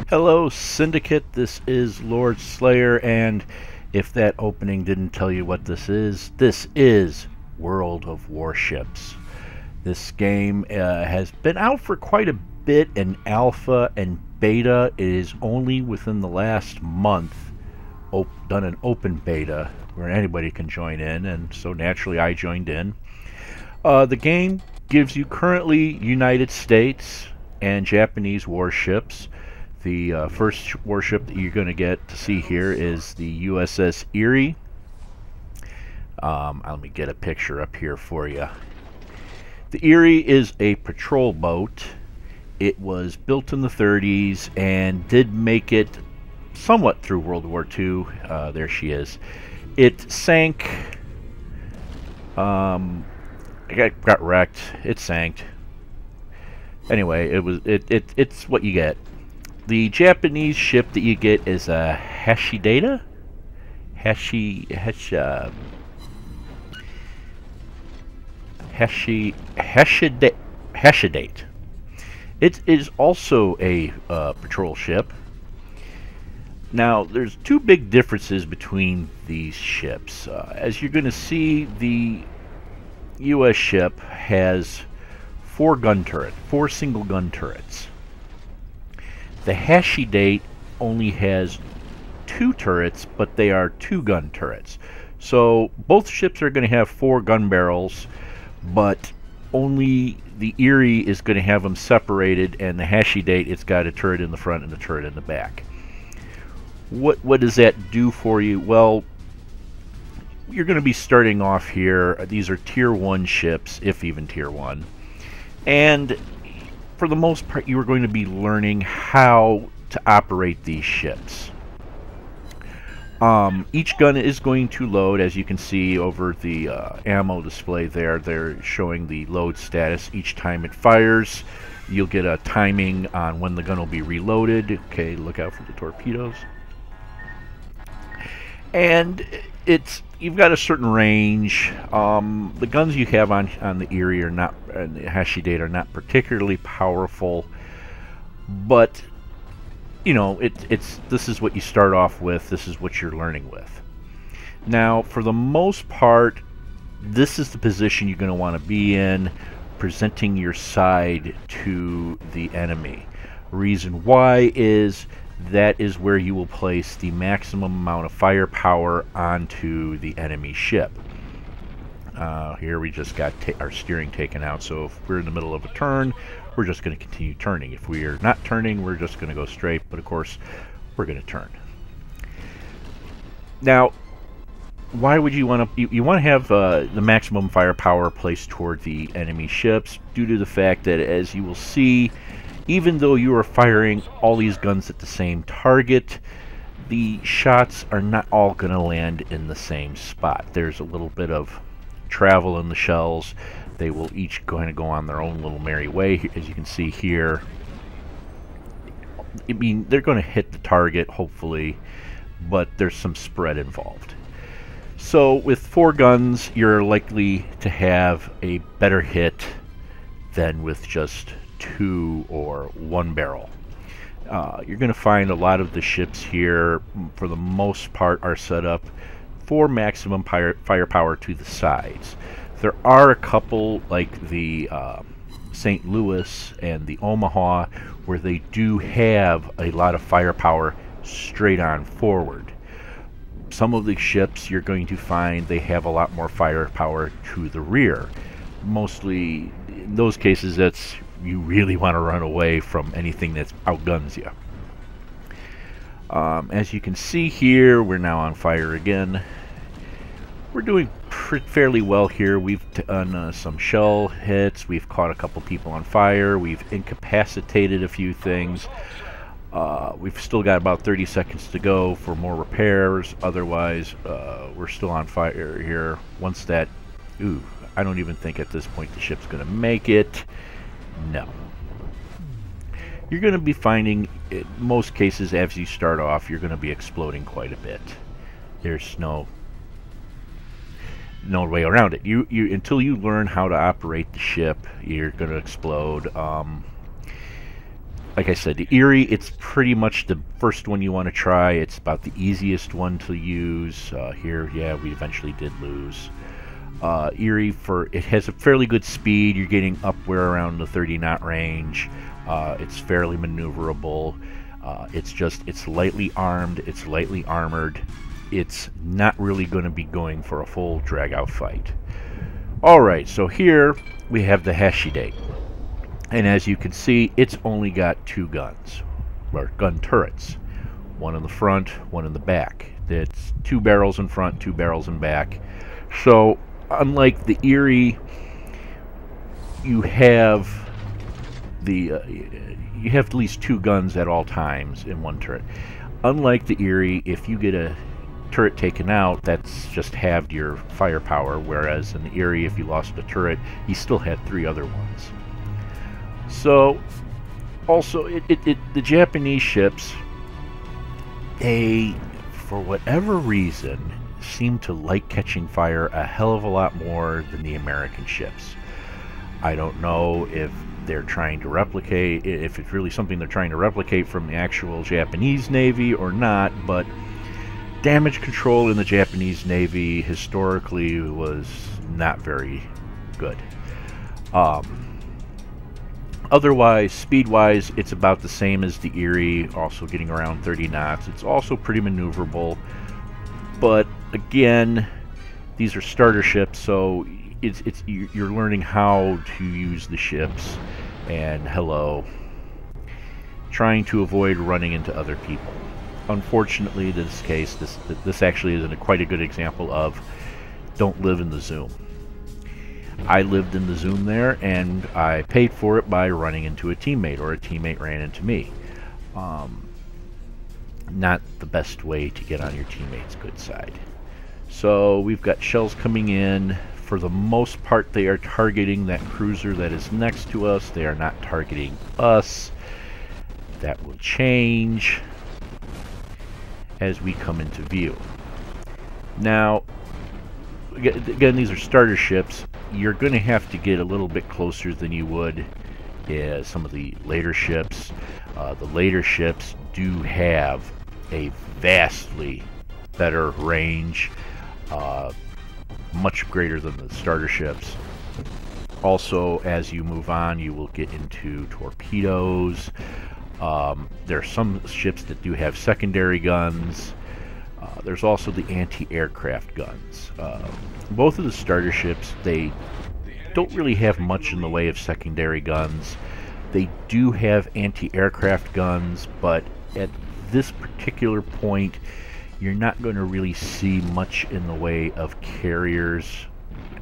Hello, Syndicate. This is Lord Slayer, and if that opening didn't tell you what this is World of Warships. This game has been out for quite a bit in alpha and beta. It is only within the last month done an open beta where anybody can join in, and so naturally I joined in. The game gives you currently United States and Japanese warships. The first warship that you're going to get to see here is the USS Erie. Let me get a picture up here for you. The Erie is a patrol boat. It was built in the 30s and did make it somewhat through World War II. There she is. It sank. It got wrecked. It sank. Anyway, it's what you get. The Japanese ship that you get is a Hashidate. Hashidate. It is also a patrol ship. Now, there's two big differences between these ships. As you're going to see, the U.S. ship has four single gun turrets. The Hashidate only has two turrets, but they are two gun turrets. So both ships are going to have four gun barrels, but only the Erie is going to have them separated, and the Hashidate, it's got a turret in the front and a turret in the back. What does that do for you? Well, you're going to be starting off here. These are tier 1 ships, if even tier 1. And for the most part, you are going to be learning how to operate these ships. Each gun is going to load, as you can see over the ammo display there. They're showing the load status each time it fires. You'll get a timing on when the gun will be reloaded. Okay, look out for the torpedoes. And you've got a certain range. The guns you have on the Erie are not, and the Hashidate are not particularly powerful, but you know, this is what you start off with. This is what you're learning with. Now, for the most part, this is the position you're going to want to be in, presenting your side to the enemy. Reason why is that is where you will place the maximum amount of firepower onto the enemy ship. Here we just got our steering taken out, so if we're in the middle of a turn, we're just going to continue turning. If we are not turning, we're just going to go straight, but of course we're going to turn. Now, why would you want to you want to have the maximum firepower placed toward the enemy ships, due to the fact that, as you will see, even though you are firing all these guns at the same target, the shots are not all going to land in the same spot. There's a little bit of travel in the shells. They will each kind of go on their own little merry way. As you can see here, I mean, they're going to hit the target, hopefully, but there's some spread involved. So with four guns, you're likely to have a better hit than with just two or one barrel. You're going to find a lot of the ships here, for the most part, are set up for maximum firepower to the sides. There are a couple, like the St. Louis and the Omaha, where they do have a lot of firepower straight on forward. Some of the ships you're going to find they have a lot more firepower to the rear. Mostly in those cases, that's you really want to run away from anything that outguns you. As you can see here, we're now on fire again. We're doing fairly well here. We've done some shell hits. We've caught a couple people on fire. We've incapacitated a few things. We've still got about 30 seconds to go for more repairs. Otherwise, we're still on fire here. Once that... Ooh, I don't even think at this point the ship's going to make it. No. You're going to be finding, in most cases, as you start off, you're going to be exploding quite a bit. There's no way around it. You until you learn how to operate the ship, you're going to explode. like I said, the Erie, it's pretty much the first one you want to try. It's about the easiest one to use. Here, yeah, we eventually did lose. Erie, it has a fairly good speed. You're getting upwhere around the 30 knot range. It's fairly maneuverable. It's lightly armed, it's lightly armored. It's not really going to be going for a full drag out fight. Alright, so here we have the Hashidate. And as you can see, it's only got 2 guns, or gun turrets. One in the front, one in the back. It's 2 barrels in front, 2 barrels in back. So, unlike the Erie, you have at least 2 guns at all times in one turret. Unlike the Erie, if you get a turret taken out, that's just halved your firepower, whereas in the Erie, if you lost a turret, you still had 3 other ones. So, also, the Japanese ships, they, for whatever reason, seem to like catching fire a hell of a lot more than the American ships. I don't know if they're trying to replicate, if it's really something they're trying to replicate from the actual Japanese Navy or not, but damage control in the Japanese Navy historically was not very good. Otherwise, speed-wise, it's about the same as the Erie, also getting around 30 knots. It's also pretty maneuverable, but again, these are starter ships, so you're learning how to use the ships, and trying to avoid running into other people. Unfortunately, in this case, this actually isn't quite a good example of don't live in the Zoom. I lived in the Zoom there, and I paid for it by running into a teammate, or a teammate ran into me. Not the best way to get on your teammate's good side. So we've got shells coming in. For the most part, they are targeting that cruiser that is next to us. They are not targeting us. That will change as we come into view. Now, again, these are starter ships. You're going to have to get a little bit closer than you would some of the later ships. The later ships do have a vastly better range, much greater than the starter ships. Also, as you move on, you will get into torpedoes. There are some ships that do have secondary guns. There's also the anti-aircraft guns. Both of the starter ships, they don't really have much in the way of secondary guns. They do have anti-aircraft guns, but at this particular point, you're not going to really see much in the way of carriers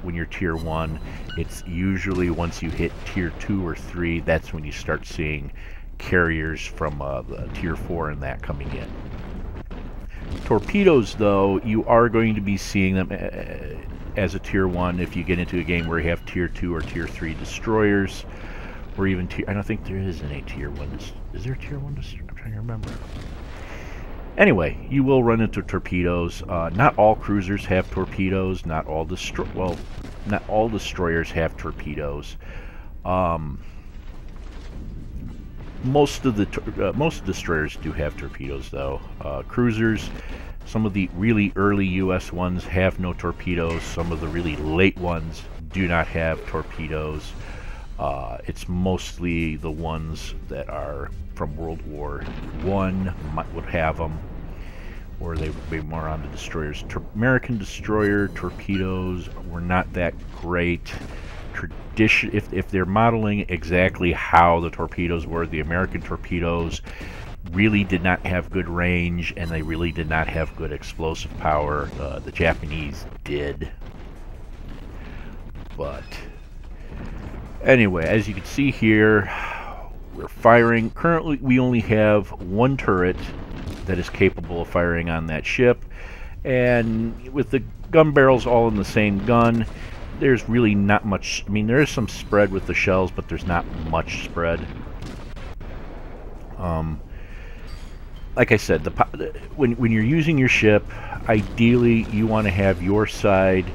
when you're tier 1. It's usually once you hit tier 2 or 3, that's when you start seeing carriers from the tier 4 and that coming in. Torpedoes, though, you are going to be seeing them as a tier 1 if you get into a game where you have tier 2 or tier 3 destroyers, or even I don't think there is any tier 1. Is there a tier 1 destroyer? I'm trying to remember. Anyway, you will run into torpedoes. Not all cruisers have torpedoes. Not all destroyers have torpedoes. Most destroyers do have torpedoes, though. Cruisers, some of the really early U.S. ones have no torpedoes. Some of the really late ones do not have torpedoes. It's mostly the ones that are from World War I would have them, or they would be more on the destroyers. American destroyer torpedoes were not that great. If they're modeling exactly how the torpedoes were, the American torpedoes really did not have good range, and they really did not have good explosive power. The Japanese did. But anyway, as you can see here, we're firing. Currently, we only have 1 turret that is capable of firing on that ship, and with the gun barrels all in the same gun, there's really not much. I mean, there is some spread with the shells, but there's not much spread. Like I said, when you're using your ship, ideally you want to have your side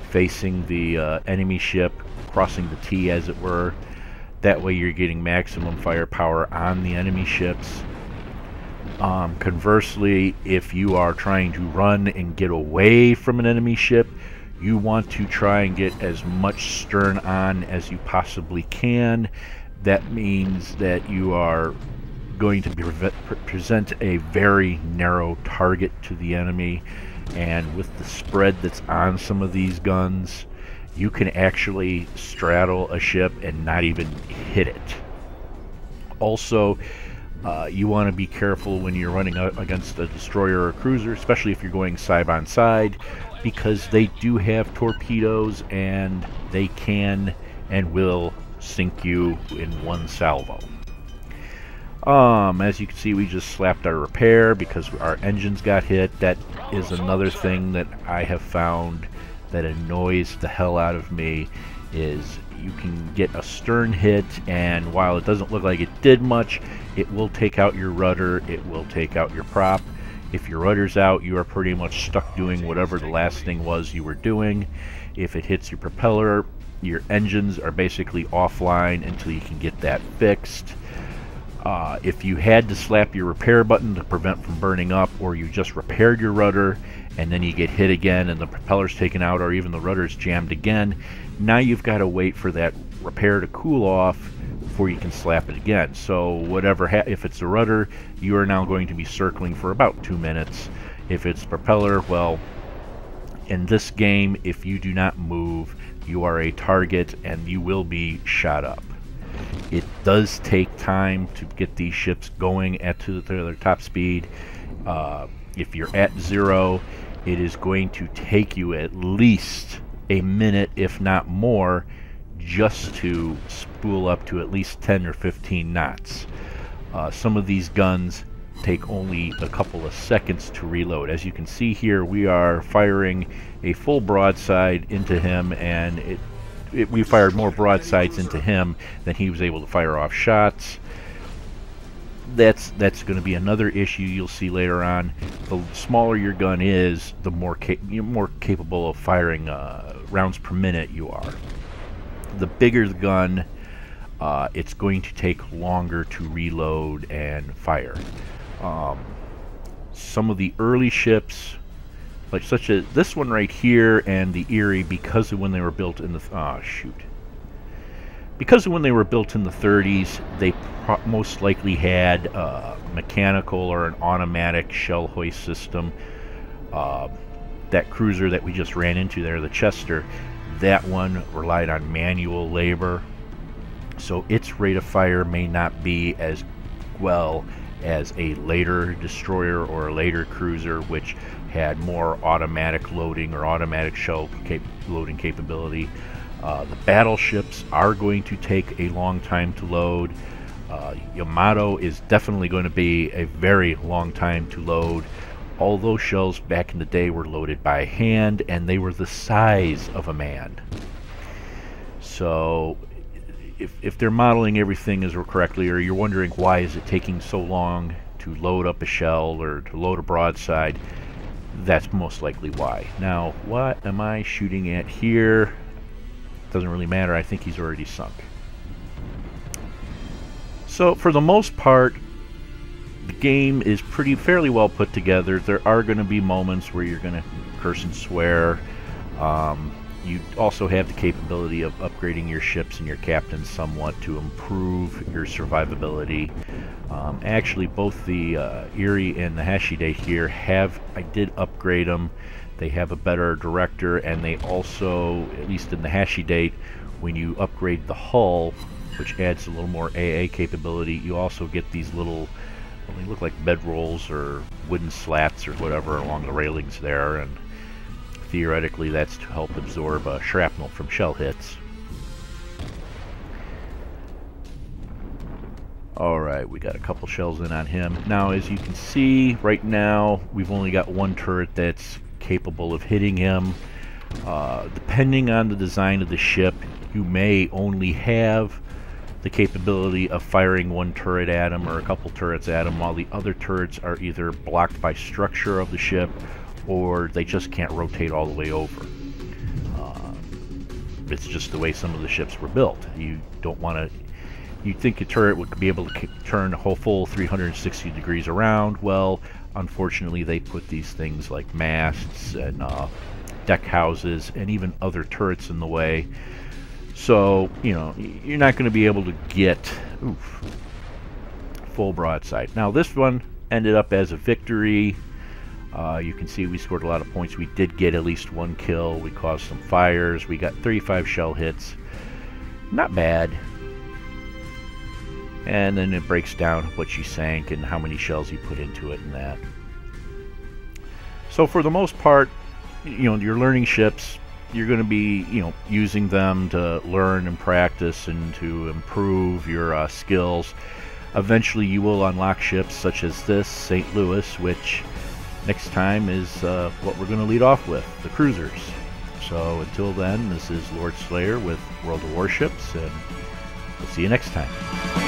facing the enemy ship, crossing the T, as it were. That way you're getting maximum firepower on the enemy ships. Conversely, if you are trying to run and get away from an enemy ship, you want to try and get as much stern on as you possibly can. That means that you are going to present a very narrow target to the enemy, and with the spread that's on some of these guns, you can actually straddle a ship and not even hit it. Also, you want to be careful when you're running against a destroyer or a cruiser, especially if you're going side by side, because they do have torpedoes and they can and will sink you in one salvo. As you can see, we just slapped our repair because our engines got hit. That is another thing that I have found that annoys the hell out of me, is you can get a stern hit, and while it doesn't look like it did much, it will take out your rudder, it will take out your prop. If your rudder's out, you are pretty much stuck doing whatever the last thing was you were doing. If it hits your propeller, your engines are basically offline until you can get that fixed. If you had to slap your repair button to prevent from burning up, or you just repaired your rudder and then you get hit again and the propeller's taken out, or even the rudder's jammed again, now you've got to wait for that repair to cool off before you can slap it again. So whatever, if it's a rudder, you are now going to be circling for about 2 minutes. If it's propeller, well, in this game, if you do not move, you are a target and you will be shot up. It does take time to get these ships going to their top speed. If you're at 0, it is going to take you at least a minute, if not more, just to spool up to at least 10 or 15 knots. Some of these guns take only a couple of seconds to reload. As you can see here, we are firing a full broadside into him, and we fired more broadsides into him than he was able to fire off shots. That's going to be another issue you'll see later on. The smaller your gun is, the more you're more capable of firing rounds per minute you are. The bigger the gun, it's going to take longer to reload and fire. Some of the early ships, like such as this one right here and the Erie, because of when they were built in the because of when they were built in the 30s, they most likely had mechanical or an automatic shell hoist system. That cruiser that we just ran into there, the Chester, that one relied on manual labor, so its rate of fire may not be as well as a later destroyer or a later cruiser, which had more automatic loading or automatic shell loading capability. The battleships are going to take a long time to load. Yamato is definitely going to be a very long time to load. All those shells back in the day were loaded by hand, and they were the size of a man. So if they're modeling everything as correctly, or you're wondering why is it taking so long to load up a shell or to load a broadside, that's most likely why. Now, what am I shooting at here? Doesn't really matter. I think he's already sunk. So for the most part, the game is fairly well put together. There are going to be moments where you're going to curse and swear. You also have the capability of upgrading your ships and your captains somewhat to improve your survivability. Actually, both the Erie and the Hashidate here I did upgrade them. They have a better director, and they also, at least in the Hashidate, when you upgrade the hull, which adds a little more AA capability, you also get these little, they look like bedrolls or wooden slats or whatever along the railings there, and theoretically that's to help absorb shrapnel from shell hits. Alright, we got a couple shells in on him. Now, as you can see, right now we've only got one turret that's capable of hitting him. Depending on the design of the ship, you may only have the capability of firing one turret at him or a couple turrets at him, while the other turrets are either blocked by structure of the ship or they just can't rotate all the way over. It's just the way some of the ships were built. You don't want to, You'd think a turret would be able to turn a whole full 360 degrees around. Well, unfortunately, they put these things like masts and deck houses and even other turrets in the way. So, you know, you're not going to be able to get full broadside. Now, this one ended up as a victory. You can see we scored a lot of points. We did get at least one kill. We caused some fires. We got 35 shell hits. Not bad. And then it breaks down what you sank and how many shells you put into it and that. So for the most part, you know, your learning ships, you're going to be, you know, using them to learn and practice and to improve your skills. Eventually you will unlock ships such as this, St. Louis, which next time is what we're going to lead off with, the cruisers. So until then, this is Lord Slayer with World of Warships, and we'll see you next time.